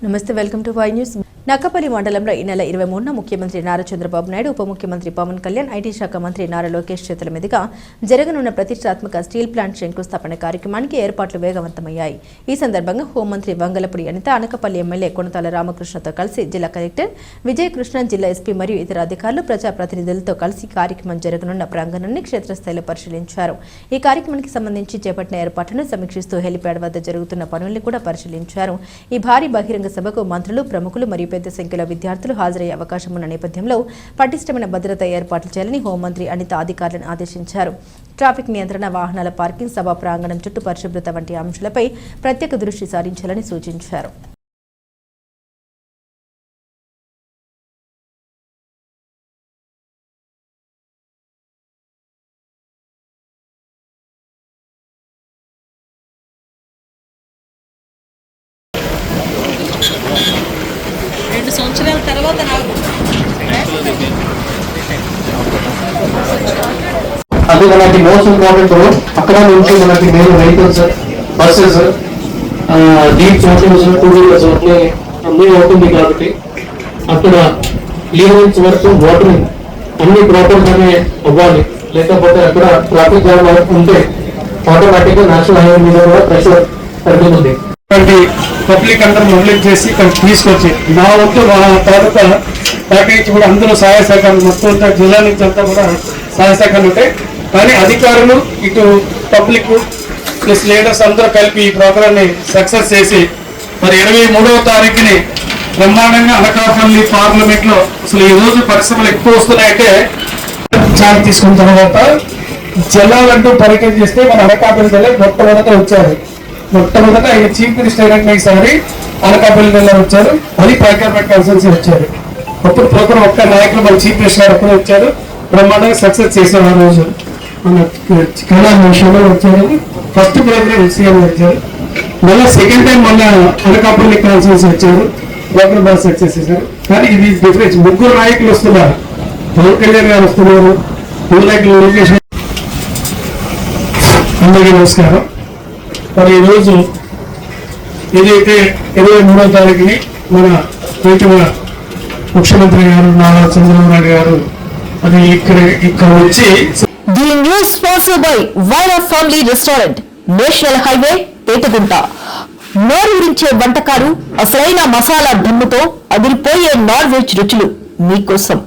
నమస్తే, welcome to Y news. Nakkapalli మండలంలో ఈ నెల 23న ముఖ్యమంత్రి నారా చంద్రబాబు నాయుడు, ఉప ముఖ్యమంత్రి పవన్ కళ్యాణ్, ఐటీ శాఖ మంత్రి నారా లోకేష్ చేతుల మీదుగా జరగనున్న ప్రతిష్టాత్మక స్టీల్ ప్లాంట్ శంకుస్థాపన కార్యక్రమానికి ఏర్పాట్లు వేగవంతమయ్యాయి. ఈ సందర్భంగా హోంమంత్రి వంగలపూడి అనిత, అనకాపల్లి ఎమ్మెల్యే కొనతాల రామకృష్ణతో కలిసి జిల్లా కలెక్టర్ విజయకృష్ణ, జిల్లా ఎస్పీ మరియు ఇతర అధికారులు, ప్రజాప్రతినిధులతో కలిసి కార్యక్రమం జరగనున్న ప్రాంగణాన్ని క్షేత్రస్థాయిలో పరిశీలించారు. ఈ కార్యక్రమానికి సంబంధించి చేపట్టిన ఏర్పాట్లను సమీక్షిస్తూ హెలిప్యాడ్ వద్ద జరుగుతున్న పనుల్ని కూడా పరిశీలించారు. ఈ భారీ బహిరంగ సభకు మంత్రులు, ప్రముఖులు మరియు పెద్ద సంఖ్యలో విద్యార్థులు హాజరయ్యే అవకాశం ఉన్న నేపథ్యంలో పటిష్టమైన భద్రతా ఏర్పాట్లు చేయాలని హోంమంత్రి అనిత అధికారులను ఆదేశించారు. ట్రాఫిక్ నియంత్రణ, వాహనాల పార్కింగ్, సభా ప్రాంగణం చుట్టూ పరిశుభ్రత వంటి అంశాలపై ప్రత్యేక దృష్టి సారించాలని సూచించారు. రెండు సంవత్సరాల తర్వాత అది మనకి మోస్ట్ ఇంపార్టెంట్ రోడ్. అక్కడ నుంచి మనకి main vehicles, buses, deep Motors, 2 wheelers అన్నీ అవుతుంది. కాబట్టి అక్కడ క్లియరెన్స్ వరకు వాటరింగ్ అన్ని ప్రాపర్ గానే అవ్వాలి. లేకపోతే అక్కడ ట్రాఫిక్ జామ్ ఉంటే ఆటోమేటిక్ గా నేషనల్ హైవే మీద కూడా ప్రెషర్ పెరుగుతుంది. పబ్లిక్ అందరూ మొబిలైజ్ చేసి ఇక్కడ తీసుకొచ్చి నా వద్దు మా తాలూకా ప్యాకేజ్ కూడా అందరూ సహాయ సహకారాలు మొత్తం జిల్లా నుంచి అంతా కూడా సహాయ సహకారాలు ఉంటాయి. కానీ అధికారులు, ఇటు పబ్లిక్ ప్లస్ లీడర్స్ అందరూ కలిపి ఈ ప్రోగ్రాన్ని సక్సెస్ చేసి మరి 23వ తారీఖుని బ్రహ్మాండంగా అనకాపల్లి పార్లమెంట్ లో అసలు ఈ రోజు పరిశ్రమలు ఎక్కువ వస్తున్నాయంటే ఛార్జ్ తీసుకున్న తర్వాత జనాలంటూ పరిచయం చేస్తే మన అనకాపల్లి జిల్లా మొట్టమొదట వచ్చారు. మొట్టమొదట ఆయన చీఫ్ మినిస్టర్ ఈసారి అనకాపల్లి జిల్లా వచ్చారు. అది ప్రైవేట్ కన్సల్సీ వచ్చారు. అప్పుడు ప్రోగ్రాం ఒక్క నాయకులు మన చీఫ్ మినిస్టర్ అప్పుడు వచ్చారు. బ్రహ్మాండంగా సక్సెస్ చేశారు. ఆ రోజు మన కళ్యాణ్ విషయంలో వచ్చారు. ఫస్ట్ ప్రోగ్రామ్ సీఎం వచ్చారు. మళ్ళీ సెకండ్ టైం మన అనకాపల్లి కన్సల్సీ వచ్చారు. ప్రోగ్రామ్ బాగా సక్సెస్ చేశారు. కానీ ఇది డిఫరెన్స్, ముగ్గురు నాయకులు వస్తున్నారు. పవన్ కళ్యాణ్ గారు వస్తున్నారు, నాయకులు లోకేష్. అందరికీ నమస్కారం. మరి ఈరోజు ఏదైతే 23వ తారీఖుని మన ముఖ్యమంత్రి గారు నారా చంద్రబాబు నాయుడు గారు అది ఇక్కడ వచ్చి the news sponsored by Vaira family restaurant, national highway, Petagunta. నోరూరించే వంటకాలు, అసలైన మసాలా దమ్ముతో అదిరిపోయే నాన్ వెజ్ రుచులు మీకోసం.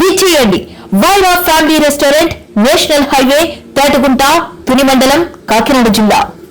విచ్చేయండి Vaira family restaurant, national highway, Petagunta, Tuni మండలం, కాకినాడ జిల్లా.